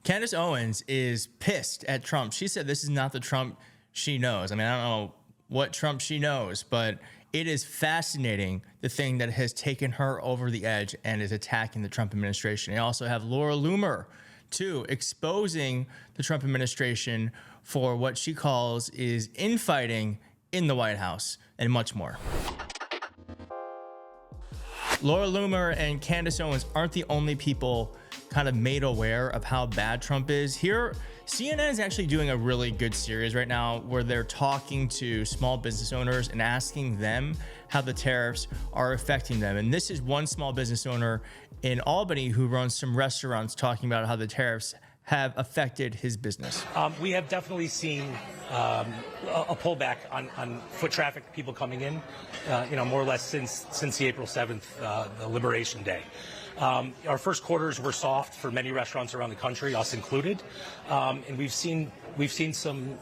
Candace Owens is pissed at Trump. She said this is not the Trump she knows. I mean, I don't know what Trump she knows, but it is fascinating, the thing that has taken her over the edge and is attacking the Trump administration. You also have Laura Loomer, too, exposing the Trump administration for what she calls is infighting in the White House and much more. Laura Loomer and Candace Owens aren't the only people kind of made aware of how bad Trump is. Here, CNN is actually doing a really good series right now where they're talking to small business owners and asking them how the tariffs are affecting them. And this is one small business owner in Albany who runs some restaurants talking about how the tariffs have affected his business. We have definitely seen a pullback on foot traffic, people coming in, more or less since the April 7th, the Liberation Day. Our first quarters were soft for many restaurants around the country, us included, and we've seen some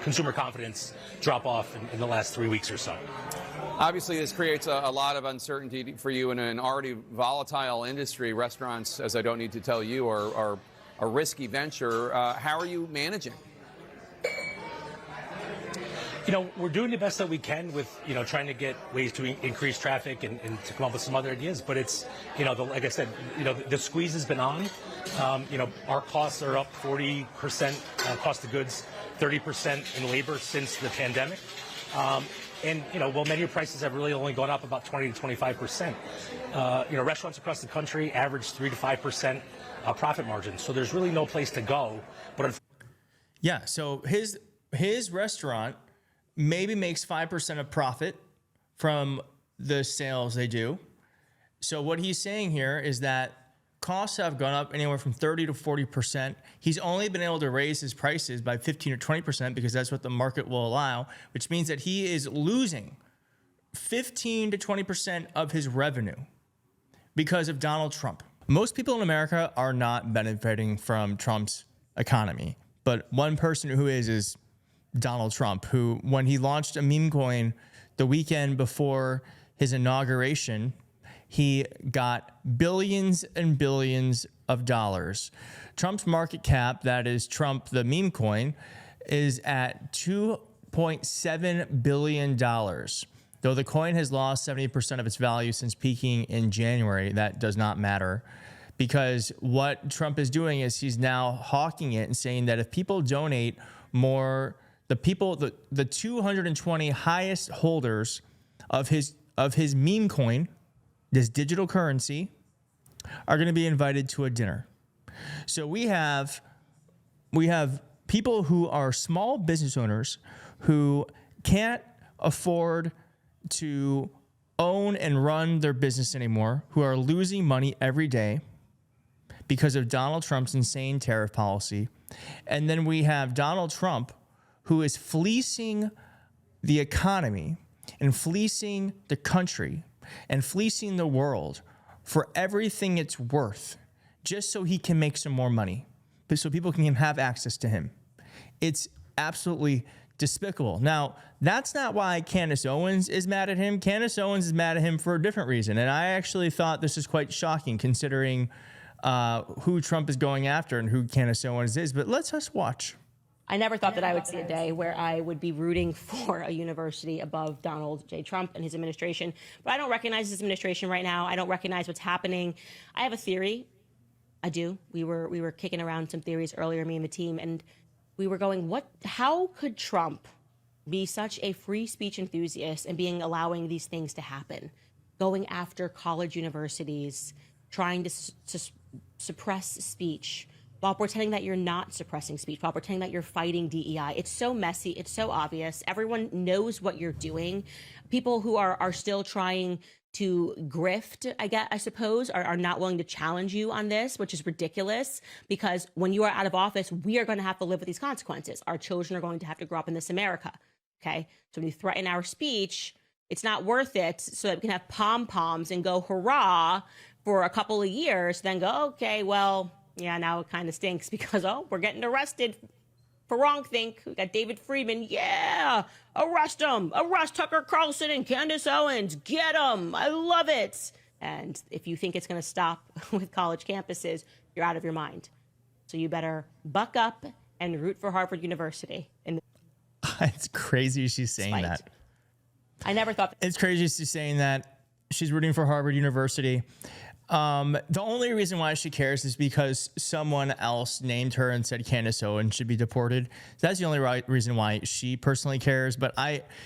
consumer confidence drop off in the last 3 weeks or so. Obviously, this creates a lot of uncertainty for you in an already volatile industry. Restaurants, as I don't need to tell you, are a risky venture. How are you managing? We're doing the best that we can with, trying to get ways to increase traffic and to come up with some other ideas. But it's, like I said, the squeeze has been on. Our costs are up 40%, cost of goods, 30% in labor since the pandemic. Menu prices have really only gone up about 20 to 25%. Restaurants across the country average 3 to 5% profit margins. So there's really no place to go. But yeah, so his restaurant maybe makes 5% of profit from the sales they do. So what he's saying here is that costs have gone up anywhere from 30 to 40%. He's only been able to raise his prices by 15 or 20% because that's what the market will allow, which means that he is losing 15 to 20% of his revenue because of Donald Trump. Most people in America are not benefiting from Trump's economy, but one person who is Donald Trump, who, when he launched a meme coin the weekend before his inauguration, he got billions and billions of dollars. Trump's market cap, that is Trump, the meme coin, is at $2.7 billion. Though the coin has lost 70% of its value since peaking in January, that does not matter, because what Trump is doing is he's now hawking it and saying that if people donate more, the 220 highest holders of his meme coin, this digital currency, are going to be invited to a dinner. So we have people who are small business owners who can't afford to own and run their business anymore, who are losing money every day because of Donald Trump's insane tariff policy. And then we have Donald Trump, who is fleecing the economy and fleecing the country and fleecing the world for everything it's worth, just so he can make some more money, so people can have access to him. It's absolutely despicable. Now, that's not why Candace Owens is mad at him. Candace Owens is mad at him for a different reason. And I actually thought this is quite shocking considering who Trump is going after and who Candace Owens is. But let's just watch. I never thought that I would see a day where I would be rooting for a university above Donald J. Trump and his administration. But I don't recognize his administration right now. I don't recognize what's happening. I have a theory. I do. We were kicking around some theories earlier, me and the team, and we were going, how could Trump be such a free speech enthusiast and allowing these things to happen? Going after college universities, trying to suppress speech, while pretending that you're not suppressing speech, while pretending that you're fighting DEI. It's so messy. It's so obvious. Everyone knows what you're doing. People who are still trying to grift, I suppose, are not willing to challenge you on this, which is ridiculous, because when you are out of office, we are going to have to live with these consequences. Our children are going to have to grow up in this America, okay? So when you threaten our speech, it's not worth it so that we can have pom-poms and go hurrah for a couple of years, then go, okay, well, yeah, now it kind of stinks because, we're getting arrested for wrongthink. We got David Friedman. Yeah, arrest him. Arrest Tucker Carlson and Candace Owens. Get them. I love it. And if you think it's going to stop with college campuses, you're out of your mind. So you better buck up and root for Harvard University. It's crazy she's saying that. I never thought. It's crazy she's saying that. She's rooting for Harvard University. The only reason why she cares is because someone else named her and said Candace Owens should be deported. That's the only reason why she personally cares. But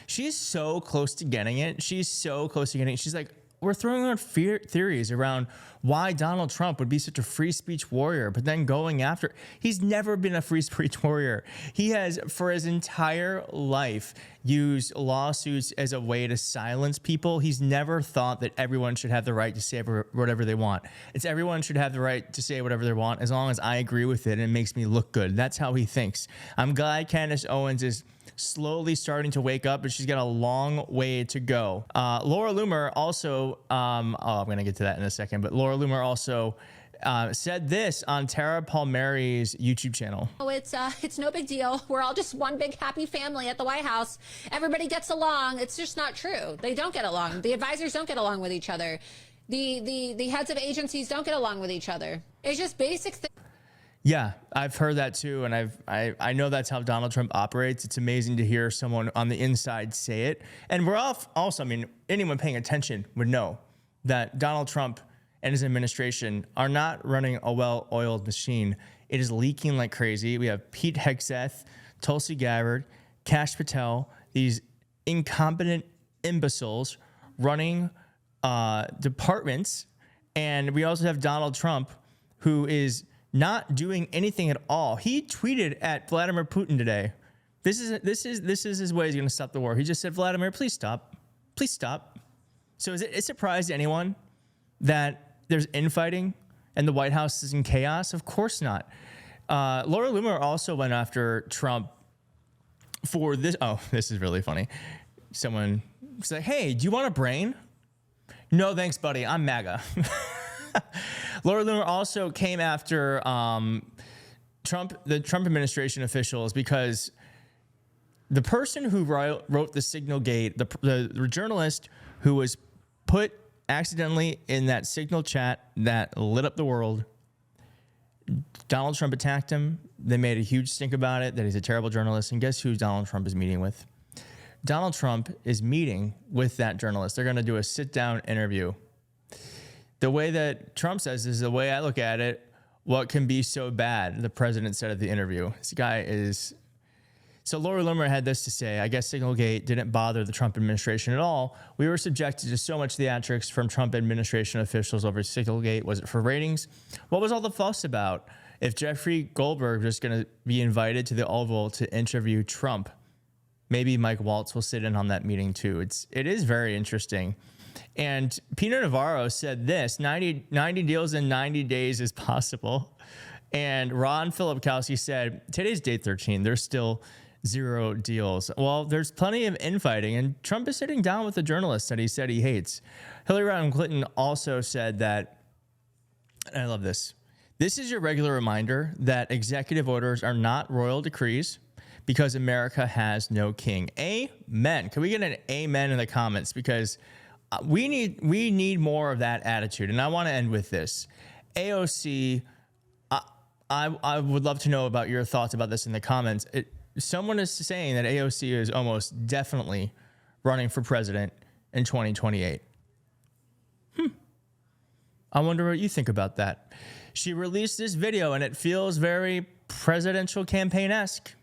she's so close to getting it. She's so close to getting it. She's like, we're throwing out theories around why Donald Trump would be such a free speech warrior, but then going after, he's never been a free speech warrior. He has, for his entire life, used lawsuits as a way to silence people. He's never thought that everyone should have the right to say whatever they want. It's everyone should have the right to say whatever they want as long as I agree with it and it makes me look good. That's how he thinks. I'm glad Candace Owens is slowly starting to wake up, but she's got a long way to go. Laura Loomer also, I'm going to get to that in a second, but Laura Loomer also said this on Tara Palmieri's YouTube channel. Oh, it's no big deal. We're all just one big happy family at the White House. Everybody gets along. It's just not true. They don't get along. The advisors don't get along with each other. The heads of agencies don't get along with each other. It's just basic things. Yeah, I've heard that too, and I know that's how Donald Trump operates. It's amazing to hear someone on the inside say it. And we're also, I mean, anyone paying attention would know that Donald Trump and his administration are not running a well-oiled machine. It is leaking like crazy. We have Pete Hegseth, Tulsi Gabbard, Kash Patel, these incompetent imbeciles running departments. And we also have Donald Trump, who is not doing anything at all. He tweeted at Vladimir Putin today. This is his way he's going to stop the war. He just said, Vladimir, please stop. Please stop. So is it a surprise to anyone that there's infighting and the White House is in chaos? Of course not. Laura Loomer also went after Trump for this. Oh, this is really funny. Someone said, hey, do you want a brain? No, thanks, buddy. I'm MAGA. Laura Loomer also came after the Trump administration officials because the person who wrote the Signal Gate, the journalist who was put accidentally in that Signal chat that lit up the world, Donald Trump attacked him. They made a huge stink about it, that he's a terrible journalist. And guess who Donald Trump is meeting with? Donald Trump is meeting with that journalist. They're going to do a sit-down interview. The way that Trump says this is the way I look at it. What can be so bad? The president said at the interview. This guy is. So Laura Loomer had this to say. I guess Signalgate didn't bother the Trump administration at all. We were subjected to so much theatrics from Trump administration officials over Signalgate. Was it for ratings? What was all the fuss about? If Jeffrey Goldberg was going to be invited to the Oval to interview Trump, maybe Mike Waltz will sit in on that meeting too. It is very interesting. And Peter Navarro said this, 90 deals in 90 days is possible. And Ron Filipkowski said, today's day 13, there's still 0 deals. Well, there's plenty of infighting, and Trump is sitting down with the journalists that he said he hates. Hillary Rodham Clinton also said that, and I love this, this is your regular reminder that executive orders are not royal decrees because America has no king. Amen. Can we get an amen in the comments? Because we need more of that attitude. And I want to end with this. AOC, I would love to know about your thoughts about this in the comments. Someone is saying that AOC is almost definitely running for president in 2028. I wonder what you think about that. She released this video and it feels very presidential campaign-esque.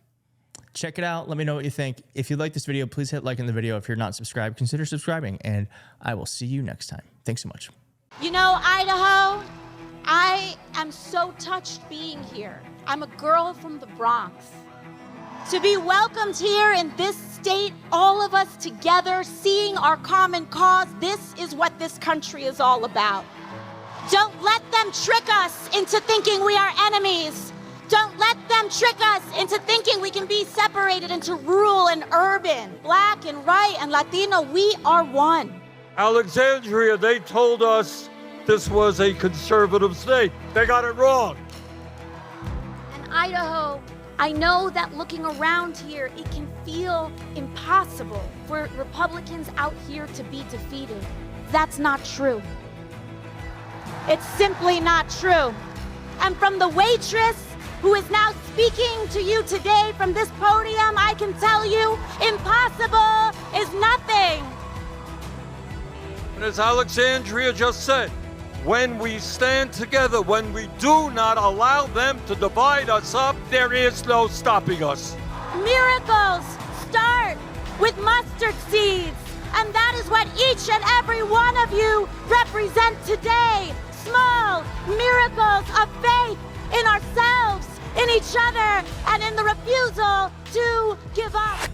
Check it out. Let me know what you think. If you like this video, please hit like in the video. If you're not subscribed, consider subscribing, and I will see you next time. Thanks so much. You know, Idaho, I am so touched being here. I'm a girl from the Bronx. To be welcomed here in this state, all of us together, seeing our common cause, this is what this country is all about. Don't let them trick us into thinking we are enemies. Don't let them trick us into thinking we can be separated into rural and urban, black and white and Latino. We are one. Alexandria, they told us this was a conservative state. They got it wrong. And Idaho, I know that looking around here, it can feel impossible for Republicans out here to be defeated. That's not true. It's simply not true. And from the waitress who is now speaking to you today from this podium, I can tell you, impossible is nothing. And as Alexandria just said, when we stand together, when we do not allow them to divide us up, there is no stopping us. Miracles start with mustard seeds. And that is what each and every one of you represent today. Small miracles of faith in ourselves, in each other, and in the refusal to give up.